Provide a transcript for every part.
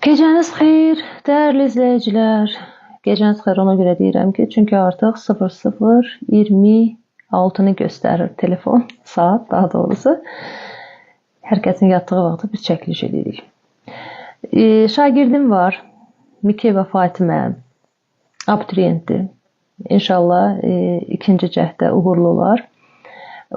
Gecəniz xeyir, dəyərli izləyicilər. Gecəniz xeyir ona görə deyirəm ki, çünki artıq 00:26-nı göstərir telefon, saat daha doğrusu. Hər kəsin yatdığı vaxtda biz çəkiliş edirik. Şagirdim var, Mikeva Fatimə, abituriyentdir. İnşallah ikinci cəhdə uğurlu olar.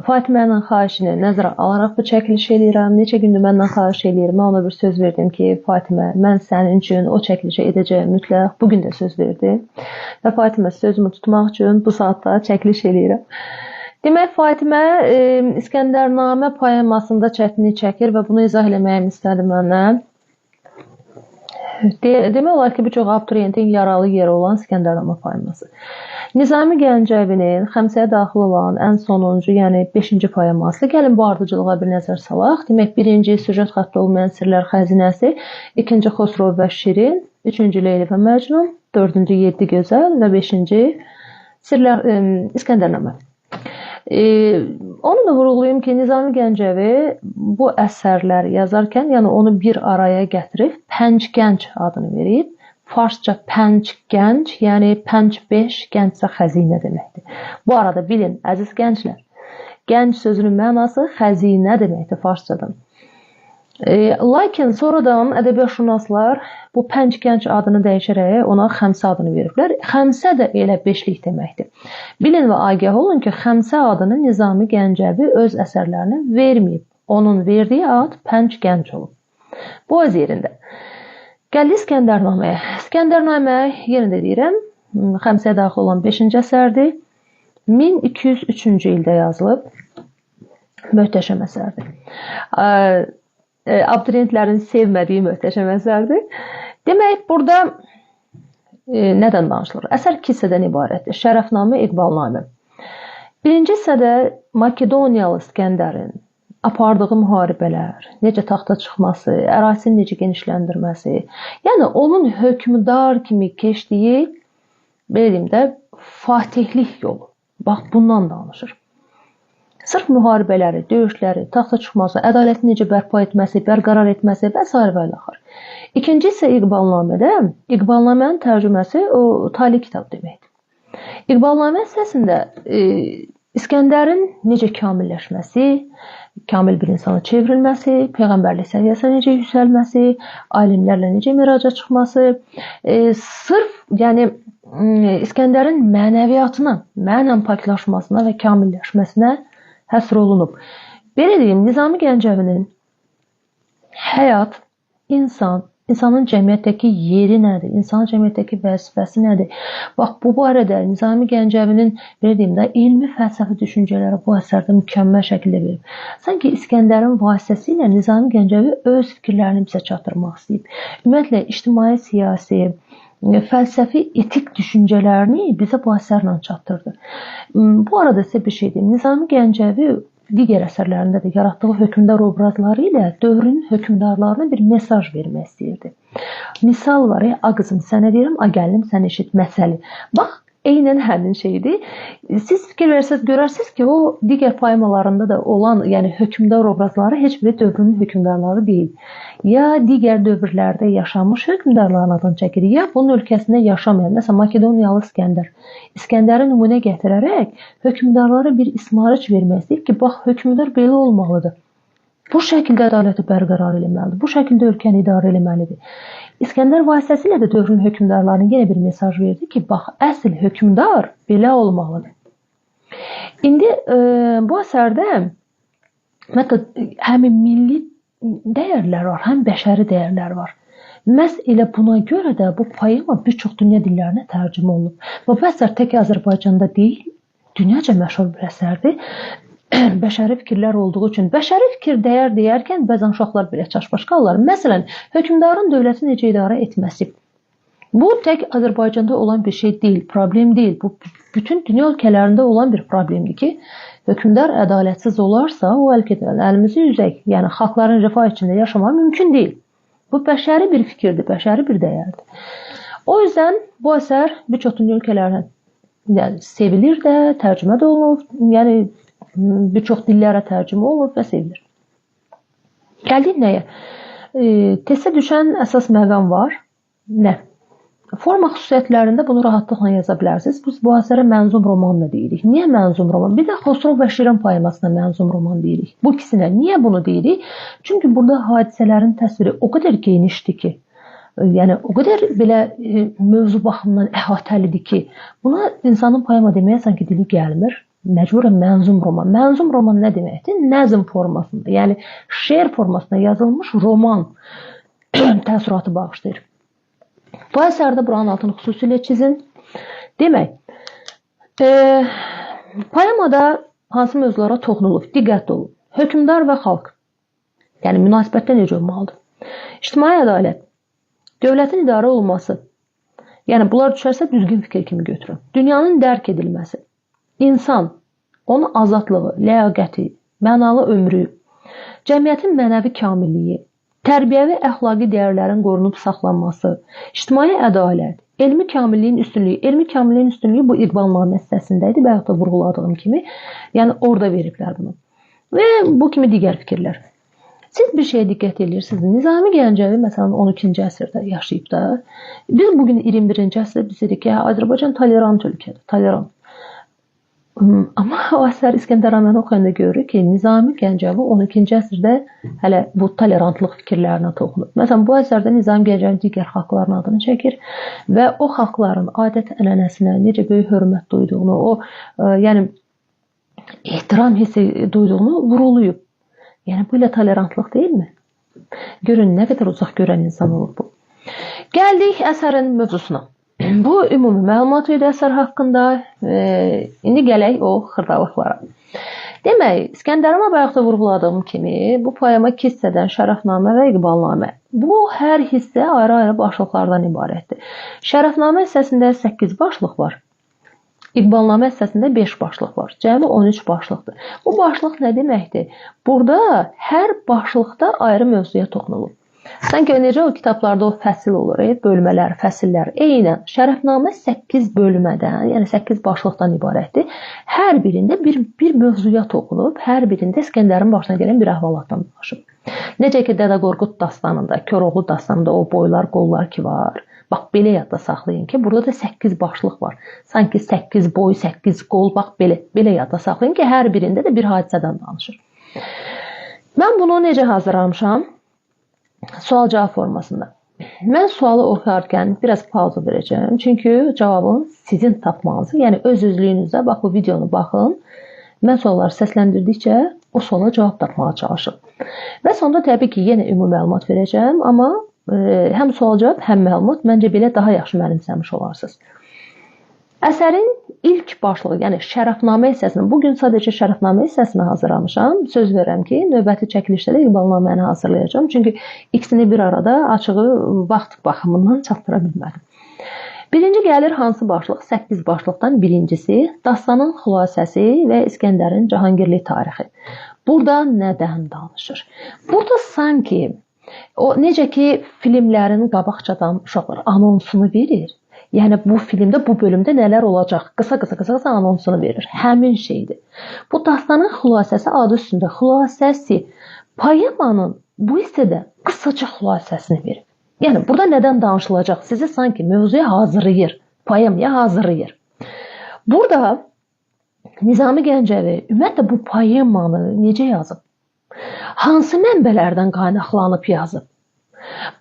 Fatimənin xahişini nəzərə alaraq bu çəkilişi edirəm. Neçə gündür məndən xahiş edirəm. Mən ona bir söz verdim ki, Fatimə, mən sənin üçün o çəkilişi edəcəyəm mütləq. Bugün də söz verdim. Və Fatimə sözümü tutmaq üçün bu saatda çəkiliş edirəm. Demək, Fatimə İskəndərnamə poemasında çətinlik çəkir və bunu izah eləməyimi istədi məndən. Demək olar ki, bir çox abituriyentin yaralı yeri olan İskəndərnamə poeması. Nizami Gəncəvinin Xəmsəyə daxil olan ən sonuncu, yəni 5-ci poeması. Gəlin bu ardıcılığa bir nəzər salaq. Demək, birinci süjet xətti olmayan sirlər xəzinəsi, ikinci Xosrov və Şirin, üçüncü Leyli və Məcnun, dördüncü Yeddi Gözəl və beşinci İskəndərnamə. Onu da vurğulayım ki, Nizami Gəncəvi bu əsərləri yazarkən, yəni onu bir araya gətirib, Pənc Gənc adını verib. Farsça Pənc Gənc, yəni Pənc 5, Gəncsə xəzinə deməkdir. Bu arada bilin, əziz gənclər, gənc sözünün mənası xəzinə deməkdir farsçadan. Lakin sonradan ədəbiyyatşünaslar bu Pənc Gənc adını dəyişərək ona Xəmsə adını veriblər. Xəmsə də elə beşlik deməkdir. Bilin və agah olun ki, Xəmsə adını Nizami Gəncəvi öz əsərlərinə verməyib. Onun verdiyi ad Pənc Gənc olub. Bu öz yerində. Gəldi İskəndərnaməyə. İskəndərnamə, yenə də deyirəm, Xəmsəyə daxil olan 5-ci əsərdir. 1203-cü ildə yazılıb. Möhtəşəm əsərdir. Abituriyentlərin sevmədiyi möhtəşəm əsərdir. Demək, burada nədən danışılır? Əsər 2 hissədən ibarətdir. Şərəfnamə, İqbalnamə. Birinci hissədə Makedoniyalı İskəndərin apardığı müharibələr, necə taxta çıxması, ərazisini necə genişləndirməsi, yəni onun hökmdar kimi keçdiyi, belə deyim də, fatihlik yolu. Bax, bundan danışır. Sırf müharibələri, döyüşləri, taxta çıxması, ədaləti necə bərpa etməsi, bərqərar etməsi və s. və ilaxır. İkinci isə İqbalnamədə, İqbalnamənin tərcüməsi o tali kitab deməkdir. İqbalnamə hissəsində İskəndərin necə kamilləşməsi, kamil bir insana çevrilməsi, peyğəmbərlik səviyyəsinə necə yüksəlməsi, alimlərlə necə miraca çıxması, sırf yəni İskəndərin mənəviyyatına, mənən paklaşmasına və kamilləşməsinə həsr olunub. Belə deyim, Nizami Gəncəvinin həyat, insanın cəmiyyətdəki yeri nədir? İnsanın cəmiyyətdəki vəzifəsi nədir? Bax, bu barədə Nizami Gəncəvinin, belə deyim də, elmi fəlsəfi düşüncələri bu əsərdə mükəmməl şəkildə verib. Sanki İskəndərin vasitəsilə Nizami Gəncəvi öz fikirlərini bizə çatdırmaq istəyib. Ümumiyyətlə, ictimai, siyasi, fəlsəfi, etik düşüncələrini bizə bu əsərlə çatdırdı. Bu arada sizə bir şey deyim. Nizami Gəncəvi digər əsərlərində də yaratdığı hökmdar obrazları ilə dövrün hökmdarlarına bir mesaj vermək istəyirdi. Misal var, a qızım sənə deyirəm, a gəlim sən eşit məsəli. Bax, eynən həmin şeydir. Siz fikir versəz, görərsiniz ki, o digər poemalarında da olan, yəni hökmdar obrazları heç biri dövrünün hökmdarları deyil. Ya digər dövrlərdə yaşamış hökmdarların adını çəkir, ya bunun ölkəsində yaşamayan, məsələn, Makedoniyalı İskəndər. İskəndəri nümunə gətirərək hökmdarlara bir ismarıc vermək istəyir ki, bax, hökmdar belə olmalıdır. Bu şəkildə ədaləti bərqərar eləməlidir, bu şəkildə ölkəni idarə eləməlidir. İskəndər vasitəsilə də dövrün hökmdarlarına yenə bir mesaj verdi ki, bax, əsl hökmdar belə olmalıdır. İndi bu əsərdə həmin milli dəyərlər var, həm bəşəri dəyərlər var. Məhz elə buna görə də bu poema bir çox dünya dillərinə tərcümə olunub. Və bu əsər tək Azərbaycanda deyil, dünyaca məşhur bir əsərdir. Bəşəri fikirlər olduğu üçün, bəşəri fikir dəyər deyərkən bəzən uşaqlar belə çaşbaş qalırlar. Məsələn, hökmdarın dövləti necə idarə etməsi. Bu tək Azərbaycanda olan bir şey deyil, problem deyil. Bu bütün dünya ölkələrində olan bir problemdir ki, hökmdar ədalətsiz olarsa, o əlimizi üzək, yəni xalqların rifah içində yaşamaq mümkün deyil. Bu bəşəri bir fikirdir, bəşəri bir dəyərdir. O yüzden bu əsər bir çox dünya ölkələrində sevilir də, tərcümə də olunub, yəni bir çox dillərə tərcümə olunub və sevilir. Gəldik nəyə? Testə düşən əsas məqam var. Nə? Forma xüsusiyyətlərində bunu rahatlıqla yaza bilərsiniz. Biz bu əsərə mənzum roman da deyirik. Niyə mənzum roman? Bir də Xosrov və Şirin poemasına mənzum roman deyirik. Bu ikisinə niyə bunu deyirik? Çünki burada hadisələrin təsviri o qədər genişdir ki, yəni o qədər belə mövzu baxımından əhatəlidir ki, buna insanın poema deməyə sanki dili gəlmir. Məcburən mənzum roman. Mənzum roman nə deməkdir? Nəzm formasında, yəni şeir formasında yazılmış roman təəssüratı bağışlayır. Bu əsərdə buranın altını xüsusilə çizin. Demək, poemada hansı mövzulara toxunulub? Diqqətli olun. Hökmdar və xalq. Yəni münasibətdə necə olmalıdır? İctimai ədalət, dövlətin idarə olunması. Yəni bunlar düşərsə düzgün fikir kimi götürün. Dünyanın dərk edilməsi. İnsan, onun azadlığı, ləyaqəti, mənalı ömrü, cəmiyyətin mənəvi kamilliyi, tərbiyəvi əxlaqi dəyərlərin qorunub saxlanması, ictimai ədalət, elmi kamilliyin üstünlüyü. Elmi kamilliyin üstünlüyü bu İqbalnamə hissəsindədir, bayaq da vurğuladığım kimi. Yəni orada veriblər bunu. Və bu kimi digər fikirlər. Siz bir şeyə diqqət edirsiniz. Nizami Gəncəvi məsələn 12-ci əsrdə yaşayıb da. Biz bugün 21-ci əsrdə bilirik ki, Azərbaycan tolerant ölkədir, tolerant. Amma o əsər İskəndəranəni oxuyanda görürük ki, Nizami Gəncəvi 12-ci əsrdə hələ bu tolerantlıq fikirlərinə toxunub. Məsələn, bu əsərdə Nizami Gəncəvi digər xalqların adını çəkir və o xalqların adət-ənənəsinə necə böyük hörmət duyduğunu, yəni ehtiram hissi duyduğunu vurğulayıb. Yəni bu ilə tolerantlıq deyilmi? Görün nə qədər uzaq görən insan olur bu. Gəldik əsərin mövzusuna. Bu ümumi məlumat idi əsər haqqında. İndi gələk o xırdalıqlara. Demək, İskəndərama bayaq da vurğuladığım kimi, bu poema iki hissədən Şərəfnamə və İqbalnamə. Bu hər hissə ayrı-ayrı başlıqlardan ibarətdir. Şərəfnamə hissəsində 8 başlıq var. İqbalnamə hissəsində 5 başlıq var. Cəmi 13 başlıqdır. Bu başlıq nə deməkdir? Burada hər başlıqda ayrı mövzuya toxunulur. Sanki necə o kitablarda o fəsil olur, bölmələr, fəsillər. Eynən Şərəfnamə 8 bölmədən, yəni 8 başlıqdan ibarətdir. Hər birində bir mövzuya toxunub, hər birində İskəndərin başına gələn bir əhvalatdan danışıb. Necə ki Dədə Qorqud dastanında, Koroğlu dastanında o boylar, qollar ki var. Bax belə yadda saxlayın ki, burada da 8 başlıq var. Sanki 8 boy, 8 qol, bax belə yadda saxlayın ki, hər birində də bir hadisədən danışır. Mən bunu necə hazırlamışam? Sual-cavab formasında. Mən sualı oxuyarkən biraz pauza verəcəm. Çünki cavabını sizin tapmanızı, yəni öz-özlüyünüzdə, bax bu videonu baxın. Mən sualları səsləndirdikcə o suala cavab tapmağa çalışın. Və sonda təbii ki, yenə ümumi məlumat verəcəm. Amma həm sual-cavab, həm məlumat məncə belə daha yaxşı mənimsəmiş olarsınız. Əsərin ilk başlığı, yəni Şərəfnamə hissəsini, bugün sadəcə Şərəfnamə hissəsini hazırlamışam. Söz verirəm ki, növbəti çəkilişdə də İqbalnaməni hazırlayacağam. Çünki ikisini bir arada açığı vaxt baxımından çatdıra bilmədim. Birinci gəlir hansı başlıq? 8 başlıqdan birincisi dastanın xülasəsi və İskəndərin Cahangirli tarixi. Burada nədən danışır? Burada sanki o necə ki filmlərin qabaqcadan uşaqlar anonsunu verir. Yəni bu filmdə, bu bölümdə nələr olacaq? Qısa anonsunu verir. Həmin şeydir. Bu dastanın xülasəsi adı üstündə. Xülasəsi poemanın bu hissədə qısaca xülasəsini verir. Yəni burada nədən danışılacaq? Sizi sanki mövzuya hazırlayır. Poemaya hazırlayır. Burada Nizami Gəncəvi ümumiyyətlə bu poemanı necə yazıb? Hansı mənbələrdən qaynaqlanıb yazıb?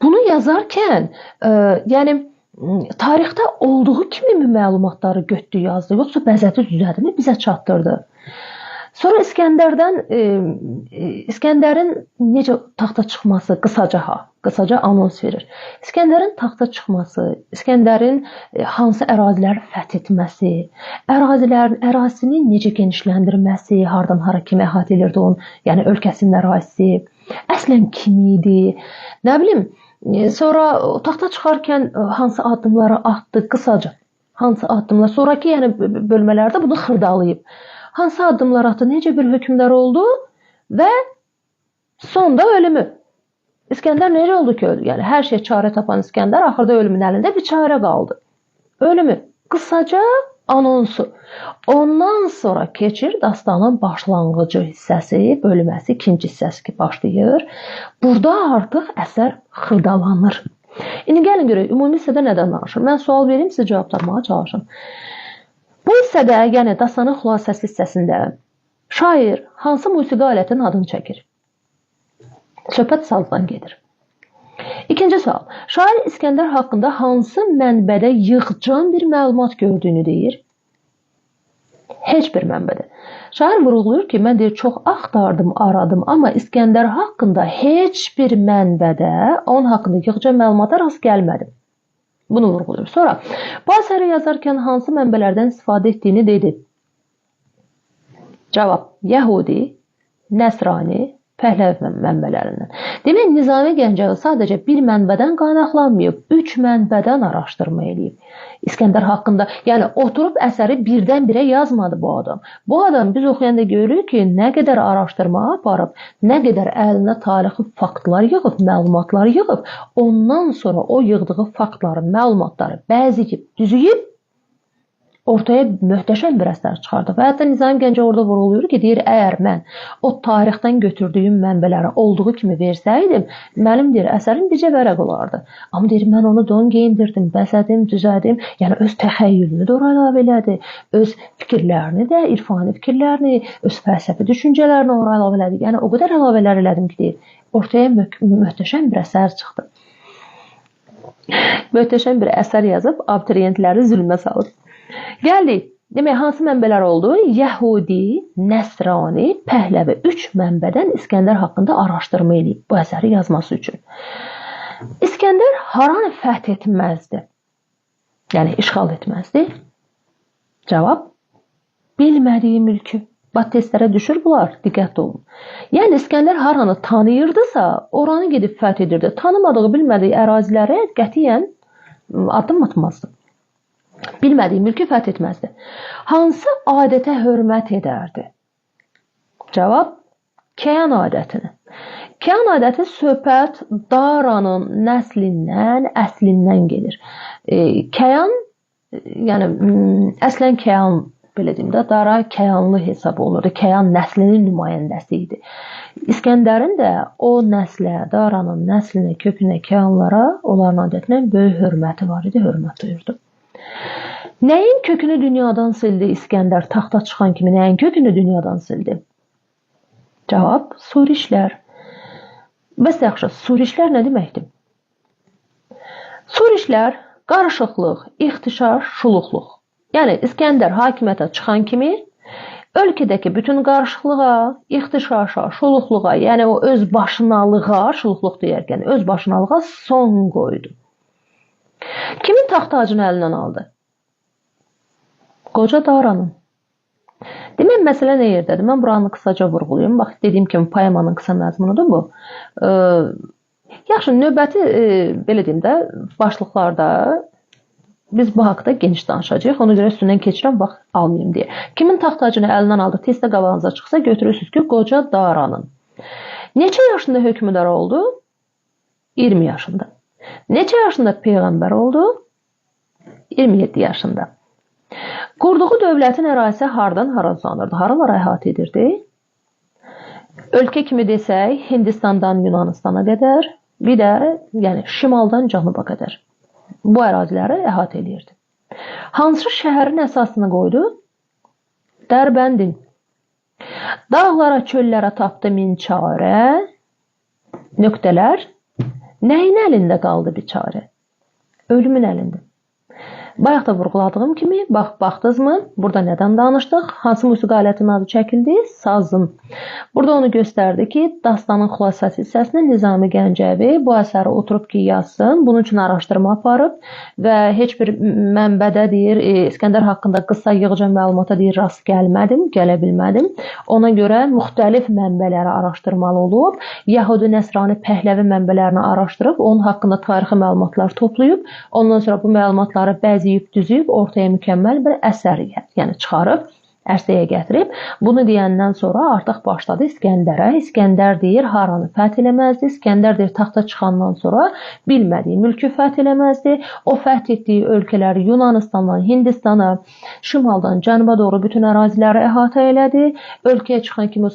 Bunu yazarkən, yəni tarixdə olduğu kimi məlumatları götdü, yazdı, yoxsa bəzəti düzədimi bizə çatdırdı. Sonra İskəndərin necə taxta çıxması qısaca anons verir. İskəndərin taxta çıxması, İskəndərin hansı əraziləri fəth etməsi, ərazisinin necə genişləndirməsi, hardan hara kimi əhatə edirdi onun, yəni ölkəsinin ərazisi, əslən kim idi, nə bilim, sonra taxta çıxarkən hansı addımları atdı, qısaca. Hansı addımlar, sonraki yəni bölmələrdə bunu xırdalayıb. Hansı addımlar atdı, necə bir hökmdar oldu və sonda ölümü. İskəndər necə oldu ki, öldü? Yəni hər şey çarə tapan İskəndər axırda ölümün əlində bir çarə qaldı. Ölümü. Qısaca anonsu. Ondan sonra keçir dastanın başlanğıcı hissəsi, bölməsi, ikinci hissəsi ki başlayır. Burada artıq əsər xırdalanır. İndi gəlin görək, ümumi hissədə nədən danışır? Mən sual vereyim, siz cavablarmağa çalışın. Bu hissədə, yəni dastanın xülasəsi hissəsində şair hansı musiqi alətinin adını çəkir? Söhbət sazdan gedir. İkinci sual. Şair İskəndər haqqında hansı mənbədə yığcam bir məlumat gördüyünü deyir? Heç bir mənbədə. Şair vurğulayır ki, mən deyir, çox axtardım, aradım, amma İskəndər haqqında heç bir mənbədə onun haqqında yığcam məlumata rast gəlmədim. Bunu vurğulayır. Sonra, bu əsəri yazarkən hansı mənbələrdən istifadə etdiyini dedi. Cavab, Yəhudi, Nəsrani, Pəhləvi mənbələrindən. Demək, Nizami Gəncəvi sadəcə bir mənbədən qaynaqlanmayıb, 3 mənbədən araşdırma eləyib. İskəndər haqqında, yəni oturub əsəri birdən-birə yazmadı bu adam. Bu adam biz oxuyanda görürük ki, nə qədər araşdırma aparıb, nə qədər əlinə tarixi faktlar yığıb, məlumatlar yığıb, ondan sonra o yığdığı faktları, məlumatları bəziyib, düzüyüb, ortaya möhtəşəm bir əsər çıxardı. Və hətta Nizami Gəncəvi orada vurğulayır ki, deyir, əgər mən o tarixdən götürdüyüm mənbələri olduğu kimi versəydim, mənim deyir, əsərim bircə vərəq olardı. Amma deyir, mən onu don geyindirdim, bəzədim, düzədim, yəni öz təxəyyülünü də ora əlavə elədi, öz fikirlərini də, irfani fikirlərini, öz fəlsəfi düşüncələrini ora əlavə elədi. Yəni o qədər əlavələr elədim ki, deyir, ortaya möhtəşəm bir əsər çıxdı. Möhtəşəm bir əsər yazıb, abituriyentləri zülmə salıb. Gəldik. Demək, hansı mənbələr oldu? Yəhudi, Nəsrani, Pəhləvi 3 mənbədən İskəndər haqqında araşdırma eləyib bu əsəri yazması üçün. İskəndər haranı fəth etməzdi? Yəni, işğal etməzdi. Cavab, bilmədiyi mülkü. Bax, testlərə düşür bunlar, diqqətli olun. Yəni, İskəndər haranı tanıyırdısa, oranı gedib fəth edirdi. Tanımadığı, bilmədiyi ərazilərə qətiyyən addım atmazdı. Bilmədiyi mülkü fəth etməzdi. Hansı adətə hörmət edərdi? Cavab, Kəyan adətini. Kəyan adəti söhbət Daranın nəslindən, əslindən gelir. Kəyan, yəni əslən Kəyan, belə deyim də, Dara Kəyanlı hesab olunurdu. Kəyan nəslinin nümayəndəsi idi. İskəndərin də o nəslə, Daranın nəslinə, kökünə, Kəyanlara, onların adətinə böyük hörməti var idi, hörmət duyurdu. Nəyin kökünü dünyadan sildi İskəndər taxta çıxan kimi? Nəyin kökünü dünyadan sildi? Cavab, Surişlər. Bəs yaxşı, Surişlər nə deməkdir? Surişlər qarışıqlıq, ixtişar, şuluqluq. Yəni İskəndər hakimiyyətə çıxan kimi ölkədəki bütün qarışıqlığa, ixtişaşa, şuluqluğa, yəni o öz başınalığa, şuluqluq deyərkən öz başınalığa son qoydu. Kimin taxt tacını əlindən aldı? Qoca Daranın. Demək, məsələ nə yerdədir? Mən buranı qısaca vurğulayım. Bax, dediyim kimi, poemanın qısa məzmunudur bu. Yaxşı, növbəti, belə deyim də, başlıqlarda biz bu haqda geniş danışacağıq. Ona görə üstündən keçirəm, bax, almayayım deyə. Kimin taxt tacını əlindən aldı? Testdə qabağınıza çıxsa götürürsünüz ki, Qoca Daranın. Neçə yaşında hökmdar oldu? 20 yaşında. Neçə yaşında peyğəmbər oldu? 27 yaşında. Qurduğu dövlətin ərazisi hardan hara uzanırdı? Haralara əhatə edirdi? Ölkə kimi desək, Hindistandan Yunanistana qədər, bir də yəni, şimaldan cənuba qədər bu əraziləri əhatə edirdi. Hansı şəhərin əsasını qoydu? Dərbəndin. Dağlara, çöllərə tapdı min çarə, nöqtələr, nəyin əlində qaldı biçarə? Ölümün əlində. Bayaq da vurğuladığım kimi, baxdınızmı? Burada nədən danışdıq? Hansı musiqi alətinin adı çəkildi? Sazın. Burada onu göstərdi ki, dastanın xülasəsi hissəsində Nizami Gəncəvi bu əsəri oturub ki, yazsın. Bunun üçün araşdırma aparıb və heç bir mənbədə deyir, İskəndər haqqında qısa yığcam məlumata deyir, rast gəlmədim, gələ bilmədim. Ona görə müxtəlif mənbələri araşdırmalı olub, Yəhudi, Nəsrani, Pəhləvi mənbələrini araşdırıb, onun haqqında tarixi məlumatlar toplayıb, ondan sonra bu məlumatları bəzi düzüb ortaya mükəmməl bir əsər yəni çıxarıb. ərsəyə gətirib. Bunu deyəndən sonra artıq başladı İskəndərə. İskəndər deyir, haranı fəth eləməzdi. İskəndər deyir, taxta çıxandan sonra bilmədiyi mülkü fəth eləməzdi. O fəth etdiyi ölkələri Yunanistandan Hindistana, şimaldan cənuba doğru bütün əraziləri əhatə elədi. Ölkəyə çıxan kimi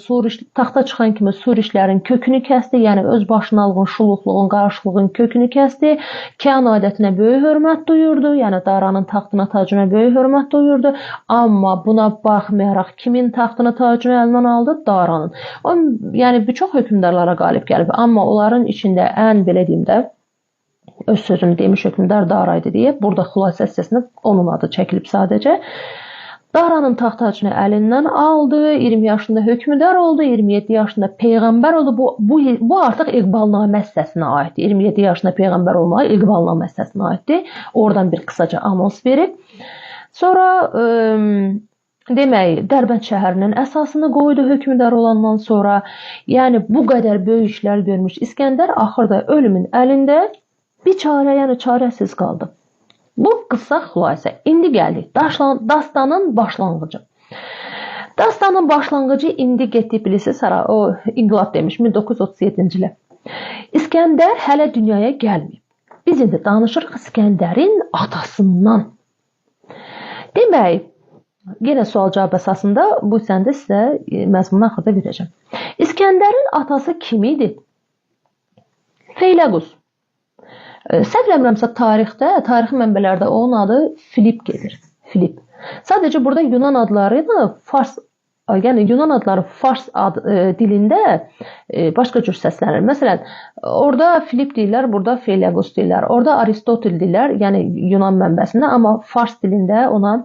taxta çıxan kimi Surişlərin kökünü kəsdi. Yəni öz başınalığın, şuluqluğun, qarışıqlığın kökünü kəsdi. Kəyan adətinə böyük hörmət duyurdu. Yəni Daranın taxtına, tacına böyük hörmət duyurdu. Amma buna baxmayaraq kimin taxtını, tacını əlindən aldı? Daranın. O, yəni bir çox hökmdarlara qalib gəlib. Amma onların içində ən belə deyim də öz sözünü demiş hökmdar Dara idi deyə burada xülasə hissəsində onun adı çəkilib sadəcə. Daranın taxt tacını əlindən aldı, 20 yaşında hökmdar oldu, 27 yaşında peyğəmbər oldu. Bu artıq İqbalnamə hissəsinə aiddir. 27 yaşında peyğəmbər olmağı İqbalnamə hissəsinə aiddir. Oradan bir qısaca anons verib. Sonra demək, Dərbənd şəhərinin əsasını qoydu hökmdar olandan sonra. Yəni bu qədər böyük işlər görmüş İskəndər axırda ölümün əlində biçarə, yəni çarəsiz qaldı. Bu qısa xülasə. İndi gəldik dastanın başlanğıcı. Dastanın başlanğıcı indi getdi bilirsiniz hara? O inqilab demiş 1937-ci ilə. İskəndər hələ dünyaya gəlməyib. Biz indi danışırıq İskəndərin atasından. Demək, yenə sual-cavab əsasında bu səndə sizə məzmunu axırda verəcəm. İskəndərin atası kim idi? Feyləqus. Səhv eləmirəmsə tarixi mənbələrdə onun adı Filip gedir. Filip. Sadəcə burada Yunan adları ilə Fars, yəni Yunan adları Fars dilində başqa cür səslənir. Məsələn, orada Filip deyirlər, burada Feyləqus deyirlər. Orada Aristotel deyirlər, yəni Yunan mənbəsində, amma Fars dilində ona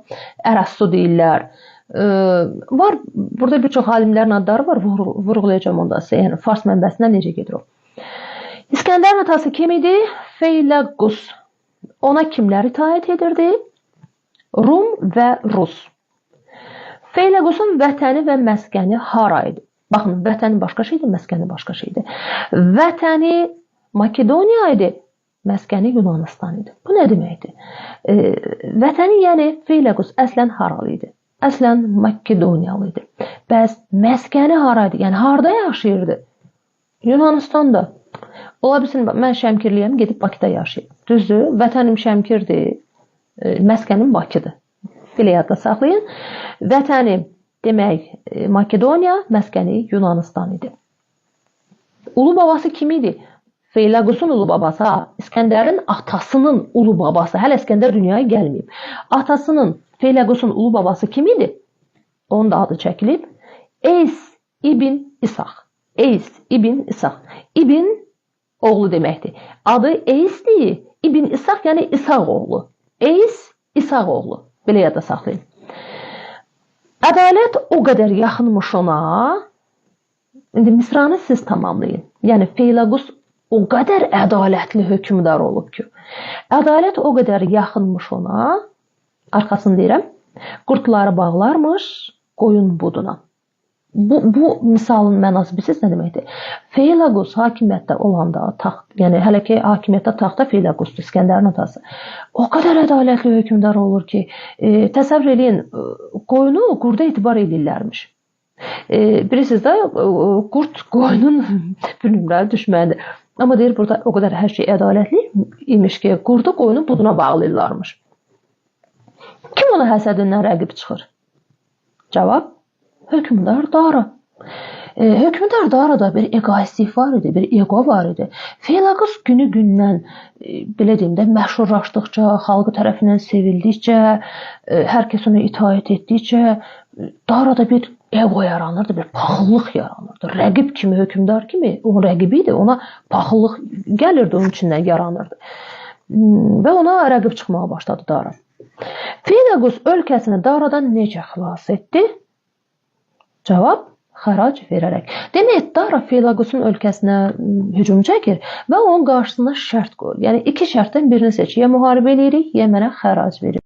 Ərəstu deyirlər. Var, burada bir çox alimlərin adları var, vurğulayacağım onda sizə. Yəni Fars mənbəsində necə gedir o. İskəndərin atası kim idi? Feyləqus. Ona kimlər itaət edirdi? Rum və Rus. Feyləqusun vətəni və məskəni hara idi? Baxın, vətəni başqa şeydir, məskəni başqa şeydir. Vətəni Makedoniya idi, məskəni Yunanistan idi. Bu nə deməkdir? Vətəni, yəni Feyləqus əslən haralı idi? Əslən Makedoniyalı idi. Bəs məskəni hara idi? Yəni harada yaşayırdı? Yunanistan'da. Ola bilsin, mən Şəmkirliyəm, gedib Bakıda yaşayım. Düzdür, vətənim Şəmkirdir, məskənim Bakıdır. Belə yadda saxlayın. Vətəni demək Makedoniya, məskəni Yunanistan idi. Ulu babası kim idi? Feyləqusun ulu babası, İskəndərin atasının ulu babası. Hələ İskəndər dünyaya gəlməyib. Atasının, Feyləqusun ulu babası kim idi? Onun da adı çəkilib. Eys ibn İsaq. Eys ibn İsaq. İbn oğlu deməkdir. Adı Eysdir. İbn İsaq, yəni İsaq oğlu. Eys, İsaq oğlu. Belə yadda saxlayın. Ədalət o qədər yaxınmış ona. İndi misranı siz tamamlayın. Yəni Feyləqus o qədər ədalətli hökmdar olub ki. Ədalət o qədər yaxınmış ona. Arxasını deyirəm. Qurtları bağlarmış qoyun buduna. Bu misalın mənası bilirsiniz nə deməkdir? Feyləqus hakimiyyətdə olanda taxt, yəni hələ ki hakimiyyətdə taxta Feyləqusdur, İskəndərin atası. O qədər ədalətli hökmdar olur ki, təsəvvür eləyin, qoyunu qurda etibar edirlərmiş. Bilirsiniz də, qurd qoyunun bir nömrəli düşmənidir. Amma deyir, burada o qədər hər şey ədalətli imiş ki, qurdu qoyunu buduna bağlayırlarmış. Kim ona həsədindən rəqib çıxır? Cavab? Hökmdar Dara. Hökmdar Darada bir egoistlik var idi, bir ego var idi. Feyləqus günü-gündən, belə deyim də, məşhurlaşdıqca, xalqı tərəfindən sevildikcə, hər kəs ona itaət etdikcə, Darada bir ego yaranırdı, bir paxıllıq yaranırdı. Rəqib kimi, hökmdar kimi, onun rəqibi idi, ona paxıllıq gəlirdi, onun içindən yaranırdı. Və ona rəqib çıxmağa başladı Dara. Feyləqus ölkəsini Daradan necə xilas etdi? Cavab, xərac verərək. Demək, Dara Feyləqusun ölkəsinə hücum çəkir və onun qarşısına şərt qoyur. Yəni iki şərtdən birini seç. Ya müharibə eləyirik, ya mənə xərac verir.